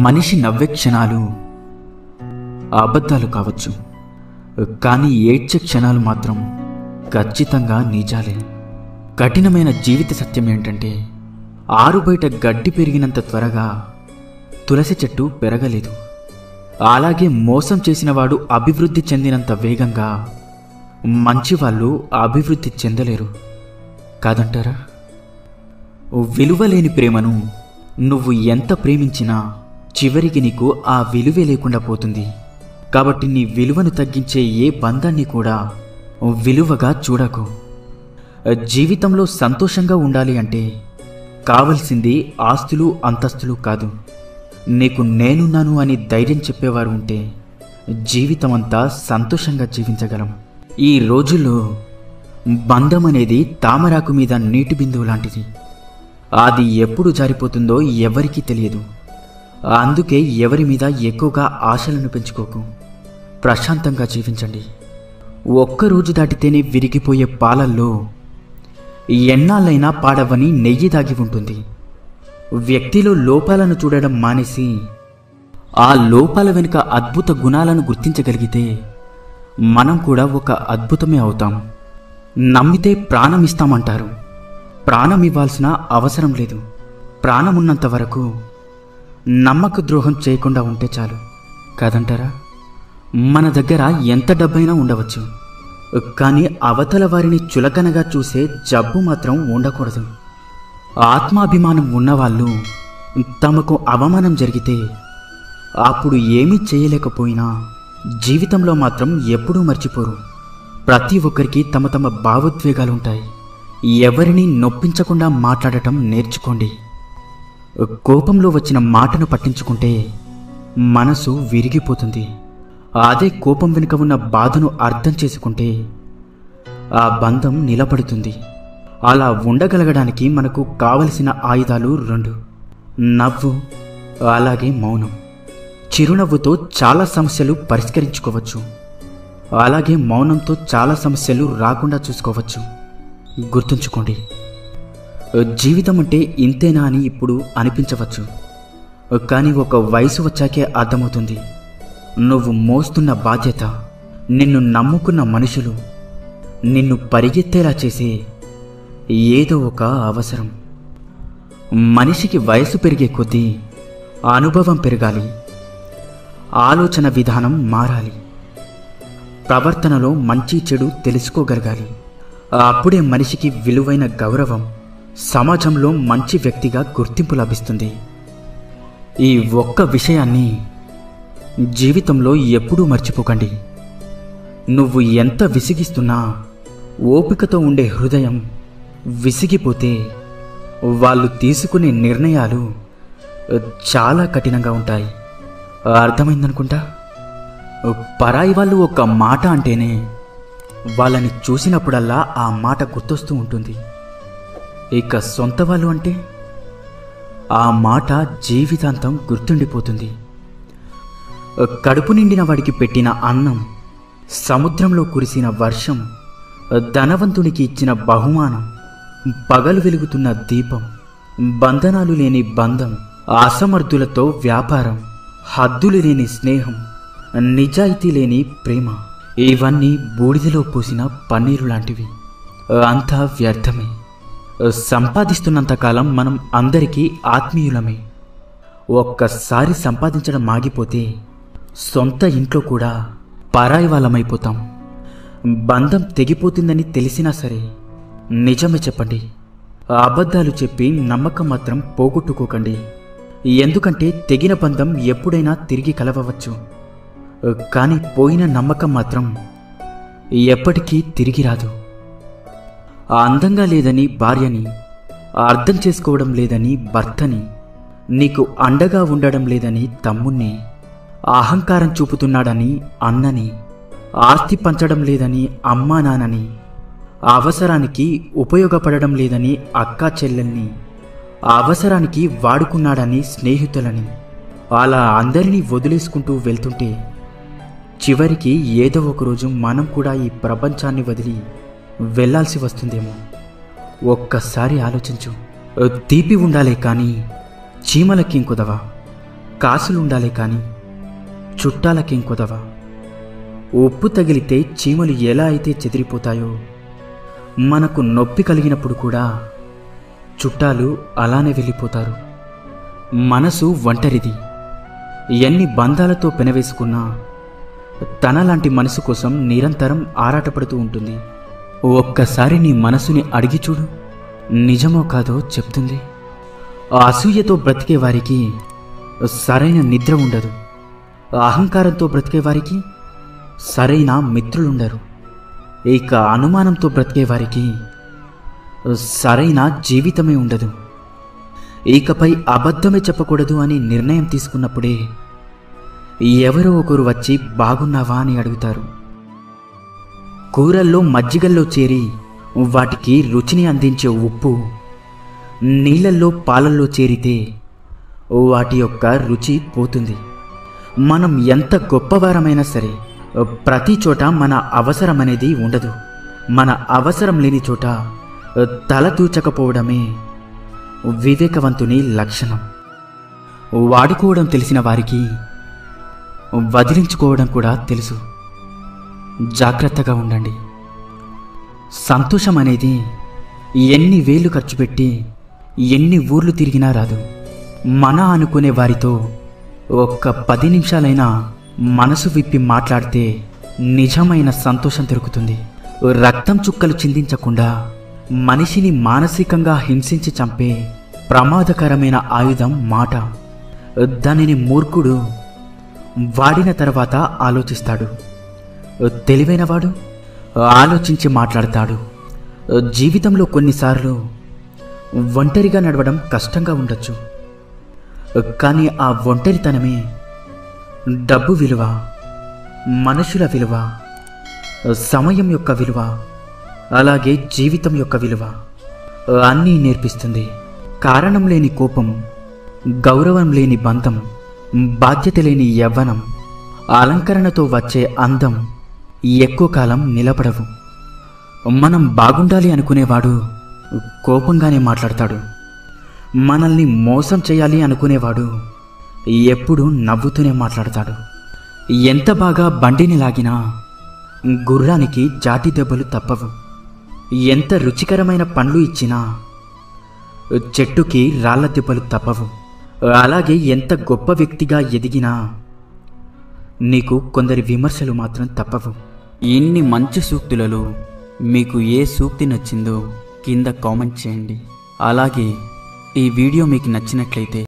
మనిషి నవ్వే క్షణాలు అబద్ధాలు కావచ్చు, కానీ ఏడ్చే క్షణాలు మాత్రం ఖచ్చితంగా నిజాలే. కఠినమైన జీవిత సత్యం ఏంటంటే, ఆరు బయట గడ్డి పెరిగినంత త్వరగా తులసి చెట్టు పెరగలేదు. అలాగే మోసం చేసినవాడు అభివృద్ధి చెందినంత వేగంగా మంచివాళ్ళు అభివృద్ధి చెందలేరు కాదంటారా? విలువలేని ప్రేమను నువ్వు ఎంత ప్రేమించినా చివరికి నీకు ఆ విలువే లేకుండా పోతుంది. కాబట్టి నీ విలువను తగ్గించే ఏ బంధాన్ని కూడా విలువగా చూడకు. జీవితంలో సంతోషంగా ఉండాలి అంటే కావలసింది ఆస్తులు అంతస్తులు కాదు. నీకు నేనున్నాను అని ధైర్యం చెప్పేవారు ఉంటే జీవితమంతా సంతోషంగా జీవించగలం. ఈ రోజుల్లో బంధం అనేది తామరాకు మీద నీటి బిందువు లాంటిది. అది ఎప్పుడు జారిపోతుందో ఎవరికీ తెలియదు. అందుకే ఎవరి మీద ఎక్కువగా ఆశలను పెంచుకోకు. ప్రశాంతంగా జీవించండి. ఒక్కరోజు దాటితేనే విరిగిపోయే పాలల్లో ఎన్నాళ్ళైనా పాడవని నెయ్యి దాగి ఉంటుంది. వ్యక్తిలో లోపాలను చూడడం మానేసి ఆ లోపాల వెనుక అద్భుత గుణాలను గుర్తించగలిగితే మనం కూడా ఒక అద్భుతమే అవుతాం. నమ్మితే ప్రాణం ఇస్తామంటారు. ప్రాణం ఇవ్వాల్సిన అవసరం లేదు. ప్రాణం ఉన్నంత వరకు నమ్మక ద్రోహం చేయకుండా ఉంటే చాలు కాదంటారా? మన దగ్గర ఎంత డబ్బైనా ఉండవచ్చు, కానీ అవతల వారిని చులకనగా చూసే జబ్బు మాత్రం ఉండకూడదు. ఆత్మాభిమానం ఉన్నవాళ్ళు తమకు అవమానం జరిగితే అప్పుడు ఏమీ చేయలేకపోయినా జీవితంలో మాత్రం ఎప్పుడూ మర్చిపోరు. ప్రతి ఒక్కరికి తమ తమ భావోద్వేగాలుంటాయి. ఎవరిని నొప్పించకుండా మాట్లాడటం నేర్చుకోండి. కోపంలో వచ్చిన మాటను పట్టించుకుంటే మనసు విరిగిపోతుంది. అదే కోపం వెనుక ఉన్న బాధను అర్థం చేసుకుంటే ఆ బంధం నిలబడుతుంది. అలా ఉండగలగడానికి మనకు కావలసిన ఆయుధాలు 2: నవ్వు, అలాగే మౌనం. చిరునవ్వుతో చాలా సమస్యలు పరిష్కరించుకోవచ్చు, అలాగే మౌనంతో చాలా సమస్యలు రాకుండా చూసుకోవచ్చు. గుర్తుంచుకోండి, జీవితం అంటే ఇంతేనా అని ఇప్పుడు అనిపించవచ్చు, కానీ ఒక వయసు వచ్చాకే అర్థమవుతుంది. నువ్వు మోస్తున్న బాధ్యత, నిన్ను నమ్ముకున్న మనుషులు, నిన్ను పరిగెత్తేలా చేసే ఏదో ఒక అవసరం. మనిషికి వయసు పెరిగే కొద్దీ అనుభవం పెరగాలి, ఆలోచన విధానం మారాలి, ప్రవర్తనలో మంచి చెడు తెలుసుకోగలగాలి. అప్పుడే మనిషికి విలువైన గౌరవం, సమాజంలో మంచి వ్యక్తిగా గుర్తింపు లభిస్తుంది. ఈ ఒక్క విషయాన్ని జీవితంలో ఎప్పుడూ మర్చిపోకండి. నువ్వు ఎంత విసిగిస్తున్నా ఓపికతో ఉండే హృదయం విసిగిపోతే వాళ్ళు తీసుకునే నిర్ణయాలు చాలా కఠినంగా ఉంటాయి. అర్థమైందనుకుంటా. పరాయి వాళ్ళు ఒక మాట అంటేనే వాళ్ళని చూసినప్పుడల్లా ఆ మాట గుర్తొస్తూ ఉంటుంది. ఇక సొంత వాళ్ళు అంటే ఆ మాట జీవితాంతం గుర్తుండిపోతుంది. కడుపు నిండిన వాడికి పెట్టిన అన్నం, సముద్రంలో కురిసిన వర్షం, ధనవంతునికి ఇచ్చిన బహుమానం, పగలు వెలుగుతున్న దీపం, బంధనాలు లేని బంధం, అసమర్థులతో వ్యాపారం, హద్దులు లేని స్నేహం, నిజాయితీ లేని ప్రేమ, ఇవన్నీ బూడిదలో పోసిన పన్నీరు లాంటివి. అంతా వ్యర్థమే. సంపాదిస్తున్నంతకాలం మనం అందరికీ ఆత్మీయులమే. ఒక్కసారి సంపాదించడం ఆగిపోతే సొంత ఇంట్లో కూడా పరాయి వాళ్ళమైపోతాం. బంధం తెగిపోతుందని తెలిసినా సరే నిజమే చెప్పండి. అబద్ధాలు చెప్పి నమ్మకం మాత్రం పోగొట్టుకోకండి. ఎందుకంటే తెగిన బంధం ఎప్పుడైనా తిరిగి కలవవచ్చు, కానీ పోయిన నమ్మకం మాత్రం ఎప్పటికీ తిరిగి రాదు. అందంగా లేదని భార్యని, అర్థం చేసుకోవడం లేదని భర్తని, నీకు అండగా ఉండడం లేదని తమ్ముణ్ణి, అహంకారం చూపుతున్నాడని అన్నని, ఆస్తి పంచడం లేదని అమ్మా నాన్నని, అవసరానికి ఉపయోగపడడం లేదని అక్కా చెల్లెల్ని, అవసరానికి వాడుకున్నాడని స్నేహితులని, అలా అందరినీ వదిలేసుకుంటూ వెళ్తుంటే చివరికి ఏదో ఒకరోజు మనం కూడా ఈ ప్రపంచాన్ని వదిలి వెళ్ళాల్సి వస్తుందేమో. ఒక్కసారి ఆలోచించు. తీపి ఉండాలే కానీ చీమలకి కుదవా. కాసులుండాలే కాని చుట్టాలకేం కొదవ. ఉప్పు తగిలితే చీమలు ఎలా అయితే చెదిరిపోతాయో, మనకు నొప్పి కలిగినప్పుడు కూడా చుట్టాలు అలానే వెళ్ళిపోతారు. మనసు ఒంటరిది. ఎన్ని బంధాలతో పెనవేసుకున్నా తనలాంటి మనసు కోసం నిరంతరం ఆరాటపడుతూ ఉంటుంది. ఒక్కసారి నీ మనసుని అడిగి చూడు, నిజమో కాదో చెప్తుంది. అసూయతో బ్రతికే వారికి సరైన నిద్ర ఉండదు. అహంకారంతో బ్రతికే వారికి సరైన మిత్రులుండరు. ఇక అనుమానంతో బ్రతికే వారికి సరైన జీవితమే ఉండదు. ఇకపై అబద్ధమే చెప్పకూడదు అని నిర్ణయం తీసుకున్నప్పుడే ఎవరో ఒకరు వచ్చి బాగున్నావా అని అడుగుతారు. కూరల్లో మజ్జిగల్లో చేరి వాటికి రుచిని అందించే ఉప్పు నీళ్ళల్లో పాలల్లో చేరితే వాటి యొక్క రుచి పోతుంది. మనం ఎంత గొప్పవారమైనా సరే ప్రతి చోట మన అవసరం అనేది ఉండదు. మన అవసరం లేని చోట తల తూచకపోవడమే వివేకవంతుని లక్షణం. వాడుకోవడం తెలిసిన వారికి వదిలించుకోవడం కూడా తెలుసు. జాగ్రత్తగా ఉండండి. సంతోషం అనేది ఎన్ని వేలు ఖర్చు పెట్టి ఎన్ని ఊర్లు తిరిగినా రాదు. మన అనుకునే వారితో ఒక్క 10 నిమిషాలైనా మనసు విప్పి మాట్లాడితే నిజమైన సంతోషం దొరుకుతుంది. రక్తం చుక్కలు చిందించకుండా మనిషిని మానసికంగా హింసించి చంపే ప్రమాదకరమైన ఆయుధం మాట. దానిని మూర్ఖుడు వాడిన తర్వాత ఆలోచిస్తాడు. తెలివైనవాడు ఆలోచించి మాట్లాడతాడు. జీవితంలో కొన్నిసార్లు ఒంటరిగా నడవడం కష్టంగా ఉండొచ్చు. కానీ ఆ ఒంటరితనమే డబ్బు విలువ, మనుషుల విలువ, సమయం యొక్క విలువ, అలాగే జీవితం యొక్క విలువ అన్నీ నేర్పిస్తుంది. కారణం లేని కోపం, గౌరవం లేని బంధం, బాధ్యత లేని యవ్వనం, అలంకరణతో వచ్చే అందం ఎక్కువ కాలం నిలబడవు. మనం బాగుండాలి అనుకునేవాడు కోపంగానే మాట్లాడతాడు. మనల్ని మోసం చేయాలి అనుకునేవాడు ఎప్పుడూ నవ్వుతూనే మాట్లాడతాడు. ఎంత బాగా బండిని లాగినా గుర్రానికి జాటి దెబ్బలు తప్పవు. ఎంత రుచికరమైన పండ్లు ఇచ్చినా చెట్టుకి రాళ్ల దెబ్బలు తప్పవు. అలాగే ఎంత గొప్ప వ్యక్తిగా ఎదిగినా నీకు కొందరి విమర్శలు మాత్రం తప్పవు. ఇన్ని మంచి సూక్తులలో మీకు ఏ సూక్తి నచ్చిందో కింద కామెంట్ చేయండి. అలాగే ఈ వీడియో మీకు నచ్చినట్లయితే